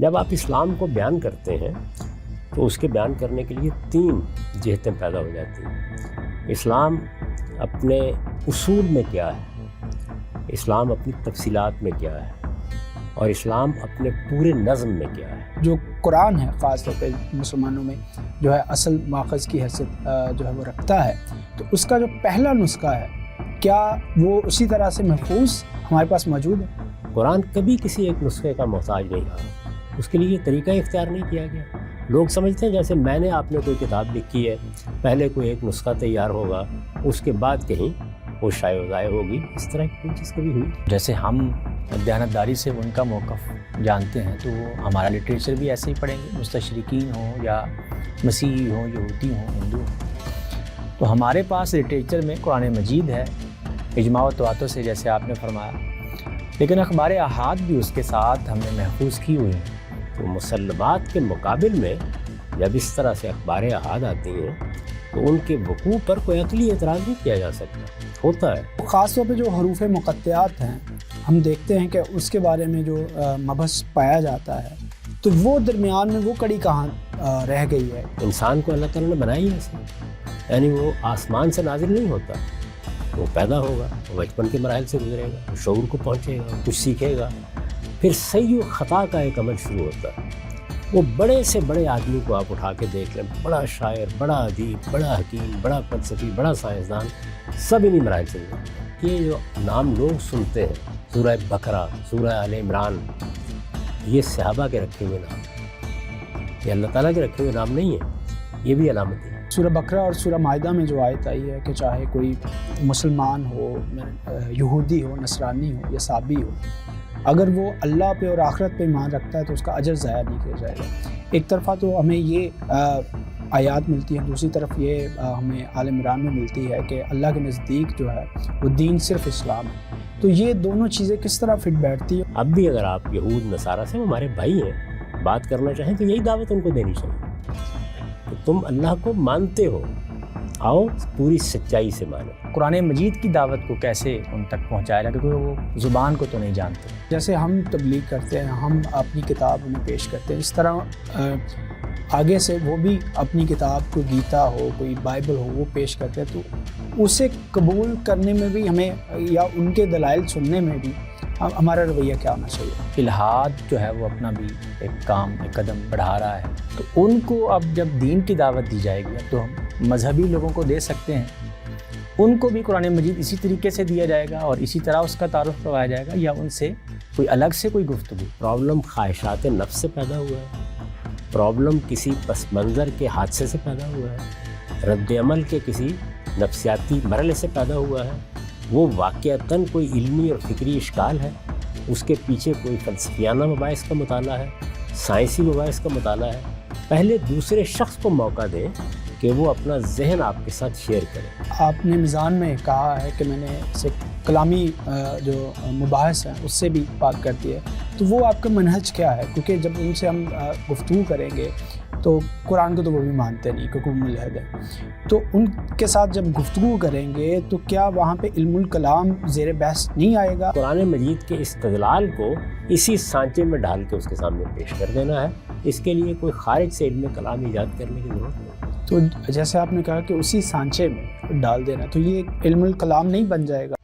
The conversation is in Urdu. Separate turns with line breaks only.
جب آپ اسلام کو بیان کرتے ہیں تو اس کے بیان کرنے کے لیے 3 جہتیں پیدا ہو جاتی ہیں۔ اسلام اپنے اصول میں کیا ہے، اسلام اپنی تفصیلات میں کیا ہے، اور اسلام اپنے پورے نظم میں کیا ہے۔
جو قرآن ہے خاص طور پہ مسلمانوں میں جو ہے اصل ماخذ کی حیثیت جو ہے وہ رکھتا ہے، تو اس کا جو پہلا نسخہ ہے کیا وہ اسی طرح سے محفوظ ہمارے پاس موجود ہے؟
قرآن کبھی کسی ایک نسخے کا محتاج نہیں رہا، اس کے لیے طریقہ اختیار نہیں کیا گیا۔ لوگ سمجھتے ہیں جیسے میں نے آپ نے کوئی کتاب لکھی ہے، پہلے کوئی ایک نسخہ تیار ہوگا، اس کے بعد کہیں وہ شائع و ضائع ہوگی، اس طرح کی کوئی چیز کبھی ہوئی۔
جیسے ہم دیانتداری سے ان کا موقف جانتے ہیں تو وہ ہمارا لٹریچر بھی ایسے ہی پڑھیں گے، مستشرقین ہوں یا مسیحی ہوں، یہودی ہوں، ہندو ہوں۔ تو ہمارے پاس لٹریچر میں قرآن مجید ہے اجماع و تواتر سے، جیسے آپ نے فرمایا، لیکن اخبار احاد بھی اس کے ساتھ ہم نے محفوظ کی ہوئی ہیں۔
تو مسلمات کے مقابل میں جب اس طرح سے اخبار احاد آتی ہیں تو ان کے وقوع پر کوئی عقلی اعتراض نہیں کیا جا سکتا، ہوتا ہے۔
خاص طور پہ جو حروف مقطعات ہیں، ہم دیکھتے ہیں کہ اس کے بارے میں جو مبحث پایا جاتا ہے، تو وہ درمیان میں وہ کڑی کہاں رہ گئی ہے؟
انسان کو اللہ تعالیٰ نے بنائی ہے ایسے، یعنی وہ آسمان سے نازل نہیں ہوتا، وہ پیدا ہوگا، وہ بچپن کے مراحل سے گزرے گا، وہ شعور کو پہنچے گا، کچھ سیکھے گا، پھر صحیح و خطا کا ایک عمل شروع ہوتا ہے۔ وہ بڑے سے بڑے آدمی کو آپ اٹھا کے دیکھ لیں، بڑا شاعر، بڑا ادیب، بڑا حکیم، بڑا فلسفی، بڑا سائنسدان، سب انہی مراحل سے گزرے۔ یہ جو نام لوگ سنتے ہیں، سورہ بقرہ، سورہ آل عمران، یہ صحابہ کے رکھے ہوئے نام، یہ اللہ تعالیٰ کے رکھے ہوئے نام نہیں ہیں، یہ بھی علامت ہے۔
سورہ بقرہ اور سورہ مائدہ میں جو آیت آئی ہے کہ چاہے کوئی مسلمان ہو، یہودی ہو، نصرانی ہو یا صابی ہو، اگر وہ اللہ پہ اور آخرت پہ ایمان رکھتا ہے تو اس کا اجر ضائع نہیں کیا جائے گا۔ ایک طرفہ تو ہمیں یہ آیات ملتی ہیں، دوسری طرف یہ ہمیں آل عمران میں ملتی ہے کہ اللہ کے نزدیک جو ہے وہ دین صرف اسلام ہے۔ تو یہ دونوں چیزیں کس طرح فٹ بیٹھتی ہیں؟
اب بھی اگر آپ یہود نصارہ سے، وہ ہمارے بھائی ہیں، بات کرنا چاہیں تو یہی دعوت ان کو دینی چاہیے کہ تم اللہ کو مانتے ہو، آؤ پوری سچائی سے مانو۔
قرآن مجید کی دعوت کو کیسے ان تک پہنچایا جائے، کیونکہ وہ زبان کو تو نہیں جانتے۔
جیسے ہم تبلیغ کرتے ہیں، ہم اپنی کتاب انہیں پیش کرتے ہیں، اس طرح آگے سے وہ بھی اپنی کتاب، کوئی گیتا ہو، کوئی بائبل ہو، وہ پیش کرتے ہیں، تو اسے قبول کرنے میں بھی ہمیں یا ان کے دلائل سننے میں بھی ہمارا رویہ کیا ہونا چاہیے؟
الحاد جو ہے وہ اپنا بھی ایک کام، ایک قدم بڑھا رہا ہے، تو ان کو اب جب دین کی دعوت دی جائے گی، اب تو ہم مذہبی لوگوں کو دے سکتے ہیں، ان کو بھی قرآن مجید اسی طریقے سے دیا جائے گا اور اسی طرح اس کا تعارف کروایا جائے گا، یا ان سے کوئی الگ سے کوئی گفتگو؟
پرابلم خواہشات نفس سے پیدا ہوا ہے، پرابلم کسی پس منظر کے حادثے سے پیدا ہوا ہے، رد عمل کے کسی نفسیاتی مرحلے سے پیدا ہوا ہے، وہ واقعتاً کوئی علمی اور فکری اشکال ہے، اس کے پیچھے کوئی فلسفیانہ مباحث کا مطالعہ ہے، سائنسی مباحث کا مطالعہ ہے۔ پہلے دوسرے شخص کو موقع دیں کہ وہ اپنا ذہن آپ کے ساتھ شیئر کرے۔ آپ
نے میزان میں کہا ہے کہ میں نے اسے کلامی جو مباحث ہیں اس سے بھی بات کرتی ہے، تو وہ آپ کا منہج کیا ہے؟ کیونکہ جب ان سے ہم گفتگو کریں گے تو قرآن کو تو وہ بھی مانتے نہیں کیونکہ وہ ملحد ہے، تو ان کے ساتھ جب گفتگو کریں گے تو کیا وہاں پہ علم الکلام زیر بحث نہیں آئے گا؟
قرآن مجید کے استدلال کو اسی سانچے میں ڈال کے اس کے سامنے پیش کر دینا ہے، اس کے لیے کوئی خارج سے علم کلام ایجاد کرنے کی ضرورت نہیں۔
تو جیسے آپ نے کہا کہ اسی سانچے میں ڈال دینا، تو یہ علم الکلام نہیں بن جائے گا؟